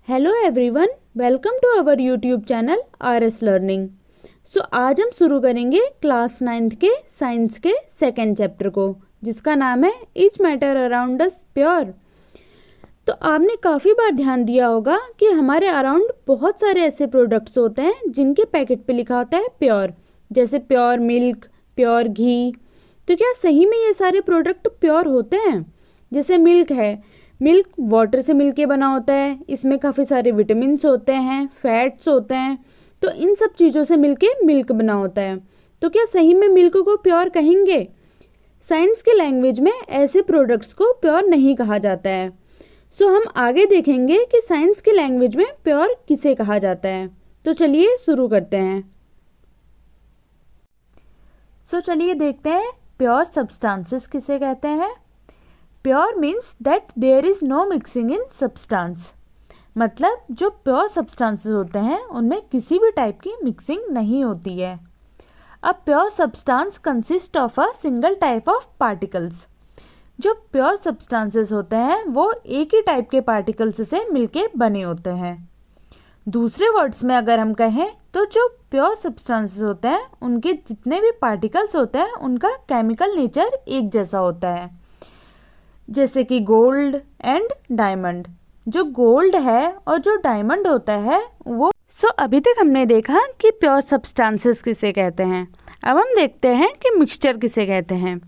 Hello everyone, welcome to our YouTube channel RS learning. आज हम शुरू करेंगे क्लास 9th के साइंस के सेकेंड चैप्टर को, जिसका नाम है etch matter around us pure. तो आपने काफ़ी बार ध्यान दिया होगा कि हमारे अराउंड बहुत सारे ऐसे प्रोडक्ट्स होते हैं जिनके पैकेट पे लिखा होता है प्योर, जैसे प्योर मिल्क, प्योर घी। तो क्या सही में ये सारे प्रोडक्ट प्योर होते हैं? जैसे मिल्क है, मिल्क वाटर से मिलके बना होता है, इसमें काफ़ी सारे विटामिन्स होते हैं, फैट्स होते हैं, तो इन सब चीज़ों से मिलके मिल्क बना होता है। तो क्या सही में मिल्क को प्योर कहेंगे? साइंस के लैंग्वेज में ऐसे प्रोडक्ट्स को प्योर नहीं कहा जाता है। हम आगे देखेंगे कि साइंस की लैंग्वेज में प्योर किसे कहा जाता है। तो चलिए शुरू करते हैं। चलिए देखते हैं प्योर सब्सटेंसेस किसे कहते हैं। Pure means that there is no mixing in substance. मतलब जो प्योर सब्सटेंसेस होते हैं उनमें किसी भी टाइप की मिक्सिंग नहीं होती है। A pure substance consist of a single type of particles. जो प्योर सब्सटेंसेस होते हैं वो एक ही टाइप के पार्टिकल्स से मिलके बने होते हैं। दूसरे वर्ड्स में अगर हम कहें तो जो प्योर सब्सटेंसेस होते हैं उनके जितने भी पार्टिकल्स होते हैं उनका केमिकल नेचर एक जैसा होता है। जैसे कि गोल्ड एंड डायमंड। जो गोल्ड है और जो डायमंड होता है वो अभी तक हमने देखा कि प्योर सब्सटेंसेस किसे कहते हैं। अब हम देखते हैं कि मिक्सचर किसे कहते हैं।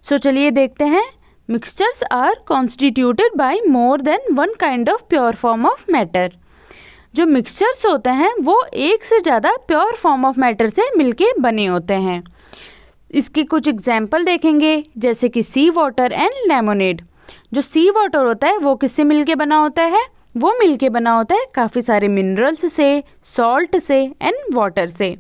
चलिए देखते हैं। Mixtures are constituted by more than one kind of pure form of matter. जो मिक्सचर्स होते हैं वो एक से ज़्यादा प्योर फॉर्म ऑफ मैटर से मिलके बने होते हैं। इसके कुछ एग्जाम्पल देखेंगे, जैसे कि सी वाटर एंड लेमोनेड। जो सी वाटर होता है वो किससे मिलके बना होता है? वो मिलके बना होता है काफ़ी सारे मिनरल्स से, सॉल्ट से एंड वाटर से।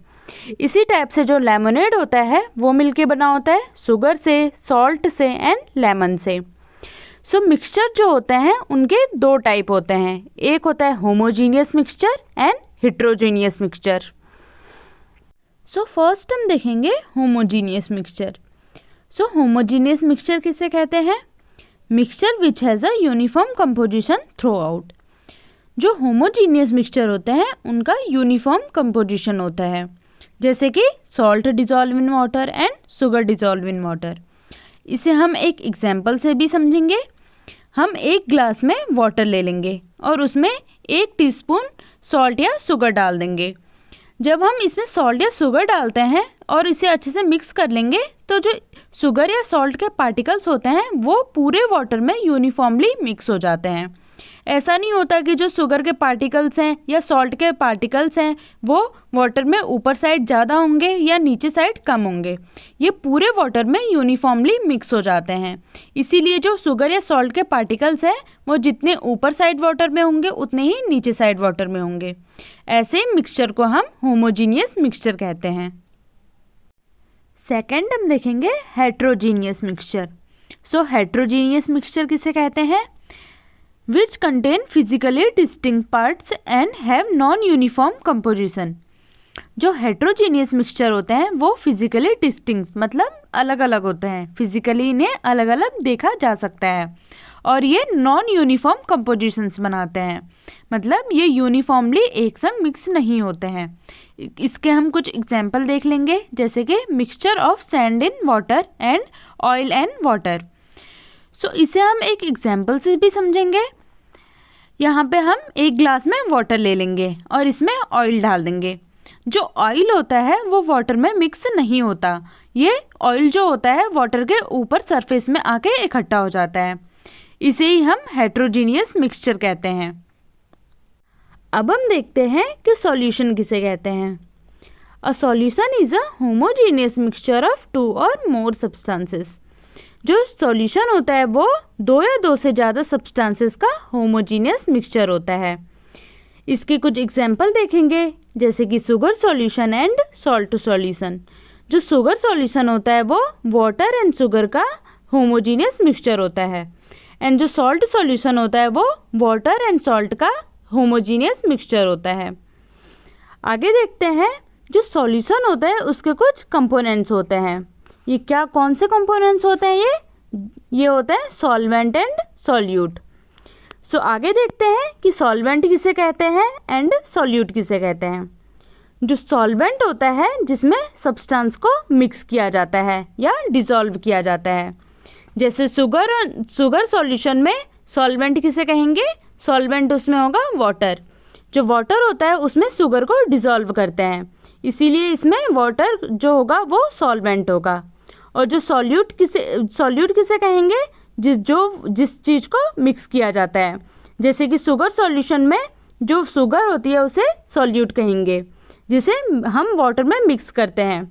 इसी टाइप से जो लेमोनेड होता है वो मिलके बना होता है शुगर से, सॉल्ट से एंड लेमन से। मिक्सचर जो होते हैं उनके दो टाइप होते हैं। एक होता है homogeneous mixture and heterogeneous mixture. First हम देखेंगे होमोजीनियस मिक्सचर। होमोजीनियस मिक्सचर किसे कहते हैं? Mixture which has a uniform composition through out. जो होमोजीनियस मिक्सचर होते हैं उनका यूनिफॉर्म कंपोजिशन होता है, जैसे कि salt dissolve in water and sugar dissolve in water. इसे हम एक एग्जाम्पल से भी समझेंगे। हम एक ग्लास में वाटर ले लेंगे और उसमें 1 टीस्पून सॉल्ट या शुगर डाल देंगे। जब हम इसमें सॉल्ट या शुगर डालते हैं और इसे अच्छे से मिक्स कर लेंगे तो जो शुगर या सॉल्ट के पार्टिकल्स होते हैं वो पूरे वाटर में यूनिफॉर्मली मिक्स हो जाते हैं। ऐसा नहीं होता कि जो शुगर के पार्टिकल्स हैं या सॉल्ट के पार्टिकल्स हैं वो वाटर में ऊपर साइड ज़्यादा होंगे या नीचे साइड कम होंगे। ये पूरे वाटर में यूनिफॉर्मली मिक्स हो जाते हैं। इसीलिए जो शुगर या सॉल्ट के पार्टिकल्स हैं वो जितने ऊपर साइड वाटर में होंगे उतने ही नीचे साइड वाटर में होंगे। ऐसे मिक्सचर को हम होमोजीनियस मिक्सचर कहते हैं। सेकेंड हम देखेंगे हेट्रोजीनियस मिक्सचर। हेट्रोजीनियस मिक्सचर किसे कहते हैं? which contain physically distinct parts and have non-uniform composition। जो हेट्रोजीनियस मिक्सचर होते हैं वो फिजिकली डिस्टिंक्ट मतलब अलग अलग होते हैं। फिजिकली इन्हें अलग अलग देखा जा सकता है और ये नॉन यूनिफॉर्म कंपोजिशंस बनाते हैं, मतलब ये यूनिफॉर्मली एक संग मिक्स नहीं होते हैं। इसके हम कुछ एग्जाम्पल देख लेंगे, जैसे कि mixture of sand in water and oil and water. इसे हम एक एग्जाम्पल से भी समझेंगे। यहाँ पे हम एक ग्लास में वाटर ले लेंगे और इसमें ऑयल डाल देंगे। जो ऑयल होता है वो वाटर में मिक्स नहीं होता। ये ऑयल जो होता है वाटर के ऊपर सरफेस में आके इकट्ठा हो जाता है। इसे ही हम हेट्रोजीनियस मिक्सचर कहते हैं। अब हम देखते हैं कि सॉल्यूशन किसे कहते हैं। A solution is a homogeneous mixture of 2 और मोर सब्सटेंसेस। जो सॉल्यूशन होता है वो 2 या 2 से ज़्यादा सब्सटेंसेस का होमोजीनियस मिक्सचर होता है। इसके कुछ एग्जाम्पल देखेंगे, जैसे कि sugar solution and salt solution. जो शुगर सॉल्यूशन होता है वो वाटर एंड शुगर का होमोजीनियस मिक्सचर होता है, एंड जो सॉल्ट सॉल्यूशन होता है वो वाटर एंड सॉल्ट का होमोजीनियस मिक्सचर होता है। आगे देखते हैं। जो सॉल्यूशन होता है उसके कुछ कंपोनेंट्स होते हैं। ये क्या कौन से कंपोनेंट्स होते हैं? ये होते हैं सॉल्वेंट एंड सॉल्यूट। सो आगे देखते हैं कि सॉल्वेंट किसे कहते हैं एंड सॉल्यूट किसे कहते हैं। जो सॉल्वेंट होता है जिसमें सब्सटेंस को मिक्स किया जाता है या डिसॉल्व किया जाता है, जैसे शुगर सॉल्यूशन में सॉल्वेंट किसे कहेंगे, सॉल्वेंट उसमें होगा वाटर। जो वाटर होता है उसमें शुगर को डिसॉल्व करते हैं, इसीलिए इसमें वाटर जो होगा वो सॉल्वेंट होगा। और जो सॉल्यूट किसे कहेंगे, जिस चीज़ को मिक्स किया जाता है, जैसे कि शुगर सॉल्यूशन में जो शुगर होती है उसे सॉल्यूट कहेंगे, जिसे हम वाटर में मिक्स करते हैं।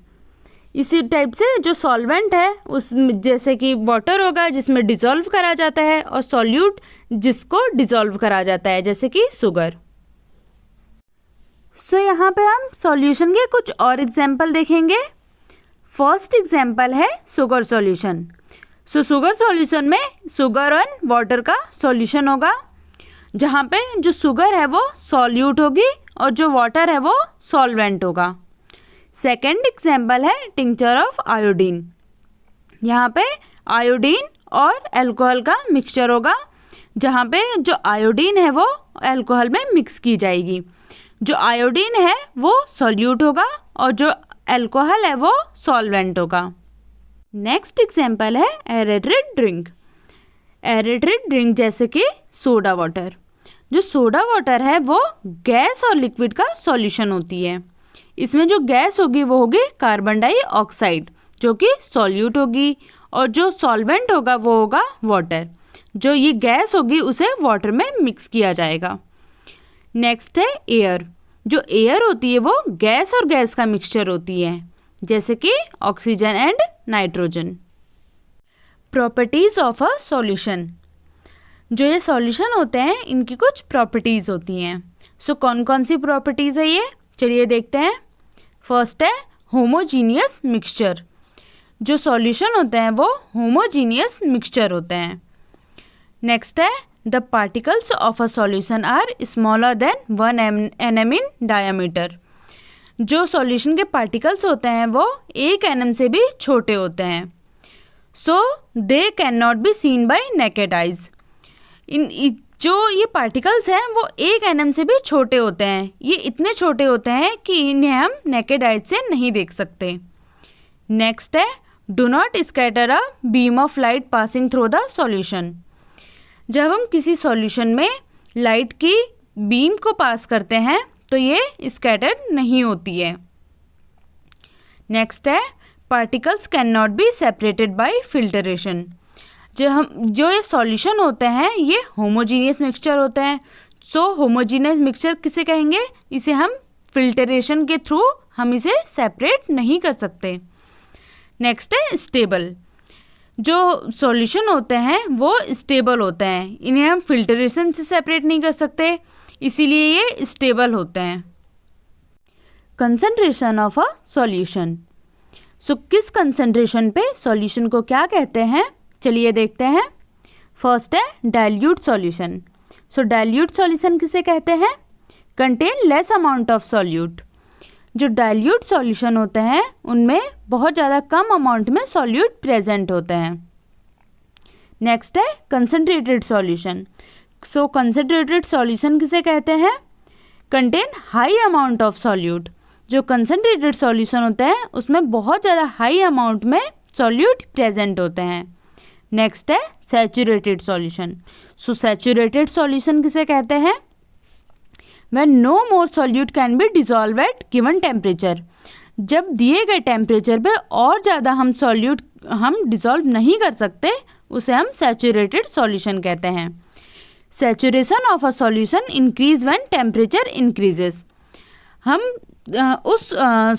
इसी टाइप से जो सॉल्वेंट है उस जैसे कि वाटर होगा जिसमें डिसॉल्व करा जाता है, और सॉल्यूट जिसको डिसॉल्व करा जाता है जैसे कि शुगर। सो यहाँ पे हम सॉल्यूशन के कुछ और एग्जाम्पल देखेंगे। फर्स्ट एग्जाम्पल है शुगर सॉल्यूशन। सो शुगर सॉल्यूशन में शुगर और वाटर का सॉल्यूशन होगा, जहाँ पे जो शुगर है वो सॉल्यूट होगी और जो वाटर है वो सॉल्वेंट होगा। सेकेंड एग्जाम्पल है टिंचर ऑफ आयोडीन। यहाँ पे आयोडीन और अल्कोहल का मिक्सचर होगा, जहाँ पे जो आयोडीन है वो अल्कोहल में मिक्स की जाएगी। जो आयोडीन है वो सॉल्यूट होगा और जो अल्कोहल है वो सॉल्वेंट होगा। नेक्स्ट एग्जाम्पल है एरेटेड ड्रिंक। एरेटेड ड्रिंक जैसे कि सोडा वाटर। जो सोडा वाटर है वो गैस और लिक्विड का सॉल्यूशन होती है। इसमें जो गैस होगी वो होगी कार्बन डाइऑक्साइड, जो कि सॉल्यूट होगी, और जो सॉल्वेंट होगा वो होगा वाटर। जो ये गैस होगी उसे वाटर में मिक्स किया जाएगा। नेक्स्ट है एयर। जो एयर होती है वो गैस और गैस का मिक्सचर होती है, जैसे कि oxygen and nitrogen. Properties of a solution. जो ये सॉल्यूशन होते हैं इनकी कुछ प्रॉपर्टीज होती हैं। सो कौन कौन सी प्रॉपर्टीज है ये, चलिए देखते हैं। फर्स्ट है होमोजीनियस मिक्सचर। जो सॉल्यूशन होते हैं वो होमोजीनियस मिक्सचर होते हैं। नेक्स्ट है the particles of a solution are smaller than 1 nm in diameter. जो सॉल्यूशन के पार्टिकल्स होते हैं वो 1 nm से भी छोटे होते हैं। So they can not be seen by naked eyes. जो ये पार्टिकल्स हैं वो 1 nm से भी छोटे होते हैं। ये इतने छोटे होते हैं कि इन्हें हम नेकेड आइज से नहीं देख सकते। नेक्स्ट है do not scatter a beam of light passing through the solution. जब हम किसी सॉल्यूशन में लाइट की बीम को पास करते हैं तो ये स्कैटर नहीं होती है। नेक्स्ट है particles can not be separated by filtration. जो ये सॉल्यूशन होते हैं ये होमोजीनियस मिक्सचर होते हैं। सो होमोजीनियस मिक्सचर किसे कहेंगे, इसे हम फिल्टरेशन के थ्रू हम इसे सेपरेट नहीं कर सकते। नेक्स्ट है स्टेबल। जो सॉल्यूशन होते हैं वो स्टेबल होते हैं, इन्हें हम फिल्टरेशन से सेपरेट नहीं कर सकते, इसीलिए ये स्टेबल होते हैं। Concentration of a solution. So किस कंसंट्रेशन पे सॉल्यूशन को क्या कहते हैं, चलिए देखते हैं। फर्स्ट है डाइल्यूट सॉल्यूशन। सो डाइल्यूट सॉल्यूशन किसे कहते हैं, contain less amount of solute. जो डाइल्यूट सॉल्यूशन होते हैं उनमें बहुत ज़्यादा कम अमाउंट में सॉल्यूट प्रेजेंट होते हैं। नेक्स्ट है कंसंट्रेटेड सॉल्यूशन। सो कंसंट्रेटेड सॉल्यूशन किसे कहते हैं, contain high amount of solute. जो कंसंट्रेटेड सॉल्यूशन होते हैं उसमें बहुत ज़्यादा हाई अमाउंट में सॉल्यूट प्रेजेंट होते हैं। नेक्स्ट है सैचुरेटेड सॉल्यूशन। सो सैचुरेटेड सॉल्यूशन किसे कहते हैं, when no more solute can be dissolved at given temperature। जब दिए गए टेम्परेचर पे और ज़्यादा हम सॉल्यूट हम डिसॉल्व नहीं कर सकते उसे हम सैचुरेटेड सॉल्यूशन कहते हैं। Saturation of a solution increase when temperature increases. हम उस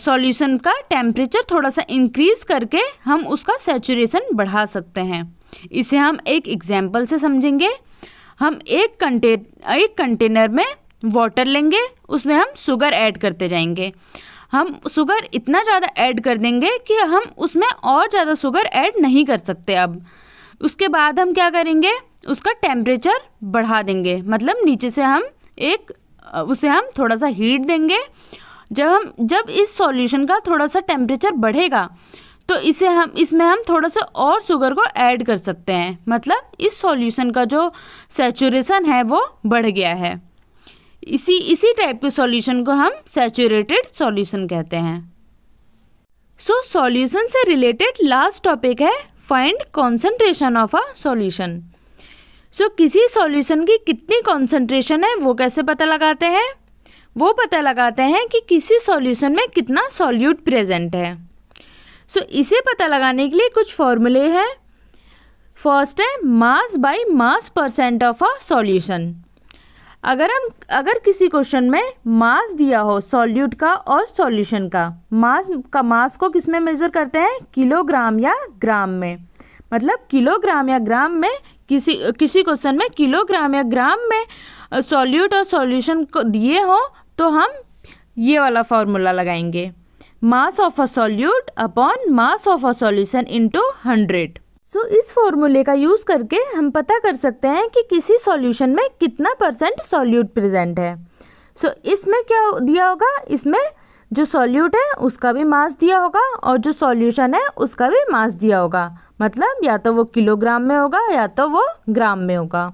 सॉल्यूशन का टेम्परेचर थोड़ा सा इंक्रीज करके हम उसका सैचुरेशन बढ़ा सकते हैं। इसे हम एक एग्जाम्पल से समझेंगे। हम एक कंटेनर में वाटर लेंगे, उसमें हम शुगर ऐड करते जाएंगे। हम शुगर इतना ज़्यादा ऐड कर देंगे कि हम उसमें और ज़्यादा शुगर ऐड नहीं कर सकते। अब उसके बाद हम क्या करेंगे, उसका टेम्परेचर बढ़ा देंगे, मतलब नीचे से हम उसे हम थोड़ा सा हीट देंगे। जब इस सॉल्यूशन का थोड़ा सा टेम्परेचर बढ़ेगा तो इसमें हम थोड़ा सा और शुगर को ऐड कर सकते हैं, मतलब इस सॉल्यूशन का जो सैचुरेशन है वो बढ़ गया है। इसी टाइप के सॉल्यूशन को हम सैचुरेटेड सॉल्यूशन कहते हैं। सो सॉल्यूशन से रिलेटेड लास्ट टॉपिक है find concentration of a solution. So किसी सॉल्यूशन की कितनी कॉन्सेंट्रेशन है वो कैसे पता लगाते हैं? वो पता लगाते हैं कि किसी सॉल्यूशन में कितना सॉल्यूट प्रेजेंट है। सो इसे पता लगाने के लिए कुछ फॉर्मूले हैं। फर्स्ट है mass by mass percent of a solution. अगर किसी क्वेश्चन में मास दिया हो सॉल्यूट का और सॉल्यूशन का, मास को किस में मेजर करते हैं? किलोग्राम या ग्राम में। मतलब किलोग्राम या ग्राम में किसी क्वेश्चन में किलोग्राम या ग्राम में सॉल्यूट और सॉल्यूशन को दिए हो तो हम ये वाला फॉर्मूला लगाएंगे, मास of a solute upon mass of a solution into 100। सो इस फॉर्मूले का यूज़ करके हम पता कर सकते हैं कि किसी सॉल्यूशन में कितना परसेंट सॉल्यूट प्रेजेंट है। सो इसमें क्या दिया होगा? इसमें जो सॉल्यूट है उसका भी मास दिया होगा और जो सॉल्यूशन है उसका भी मास दिया होगा। मतलब या तो वो किलोग्राम में होगा या तो वो ग्राम में होगा।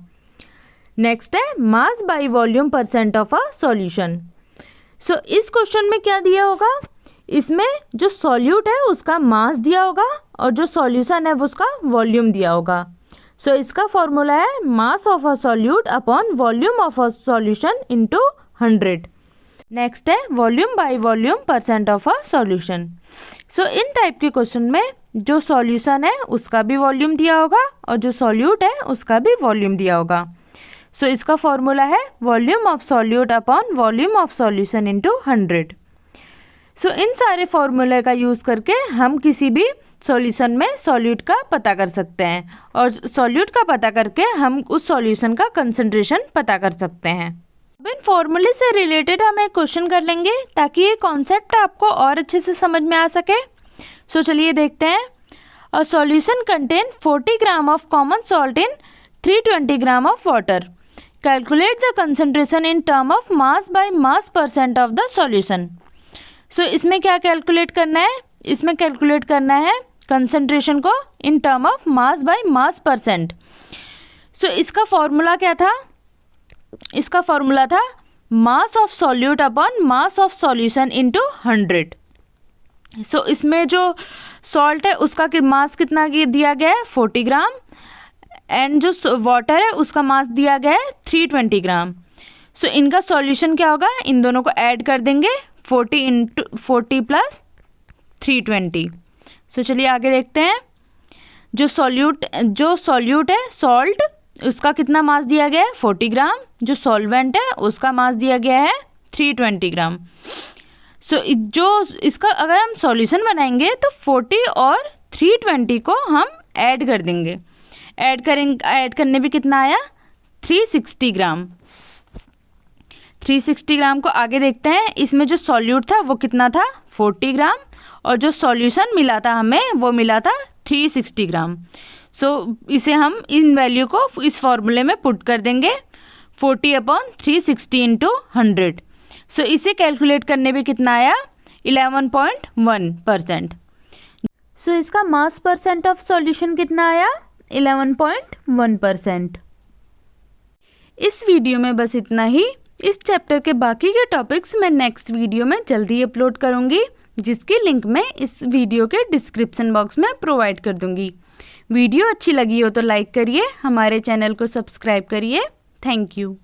नेक्स्ट है mass by volume percent of a solution. So इस क्वेश्चन में क्या दिया होगा? इसमें जो सॉल्यूट है उसका मास दिया होगा और जो सॉल्यूशन है उसका वॉल्यूम दिया होगा। सो इसका फॉर्मूला है mass of a solute upon volume of a solution into 100। Next है volume by volume percent of a solution. So इन टाइप के क्वेश्चन में जो सॉल्यूशन है उसका भी वॉल्यूम दिया होगा और जो सॉल्यूट है उसका भी वॉल्यूम दिया होगा। सो इसका फॉर्मूला है volume of solute upon volume of solution into 100। सो इन सारे फॉर्मूले का यूज़ करके हम किसी भी सॉल्यूशन में सॉल्यूट का पता कर सकते हैं और सॉल्यूट का पता करके हम उस सॉल्यूशन का कंसंट्रेशन पता कर सकते हैं। अब इन फॉर्मूले से रिलेटेड हम एक क्वेश्चन कर लेंगे ताकि ये कॉन्सेप्ट आपको और अच्छे से समझ में आ सके। सो चलिए देखते हैं। A solution contain 40 gram of common salt in 320 gram of water. Calculate the concentration in term of mass by mass percent of the solution. So इसमें क्या कैलकुलेट करना है? इसमें कैलकुलेट करना है कंसंट्रेशन को in term of mass by mass percent. So इसका formula क्या था? इसका फॉर्मूला था mass of solute upon mass of solution into 100। So इसमें जो सॉल्ट है उसका मास कितना दिया गया है? 40 ग्राम एंड जो वाटर है उसका मास दिया गया है 320 ग्राम। सो इनका सॉल्यूशन क्या होगा? इन दोनों को ऐड कर देंगे 40 प्लस 320। सो चलिए आगे देखते हैं। जो सॉल्यूट है सॉल्ट, उसका कितना मास दिया गया है? 40 ग्राम। जो सॉल्वेंट है उसका मास दिया गया है 320 ग्राम। सो जो इसका अगर हम सॉल्यूशन बनाएंगे तो 40 और 320 को हम ऐड कर देंगे। ऐड करने पे कितना आया? 360 ग्राम। 360 ग्राम को आगे देखते हैं। इसमें जो सॉल्यूट था वो कितना था? 40 ग्राम और जो सॉल्यूशन मिला था हमें वो मिला था 360 ग्राम। सो इसे हम इन वैल्यू को इस फॉर्मूले में पुट कर देंगे 40 अपॉन 360 इंटू 100। सो इसे कैलकुलेट करने पे कितना आया? 11.1%। सो इसका मास परसेंट ऑफ सॉल्यूशन कितना आया? 11.1%। इस वीडियो में बस इतना ही। इस चैप्टर के बाकी के टॉपिक्स मैं नेक्स्ट वीडियो में जल्दी अपलोड करूंगी, जिसकी लिंक मैं इस वीडियो के डिस्क्रिप्शन बॉक्स में प्रोवाइड कर दूंगी। वीडियो अच्छी लगी हो तो लाइक करिए, हमारे चैनल को सब्सक्राइब करिए। Thank you.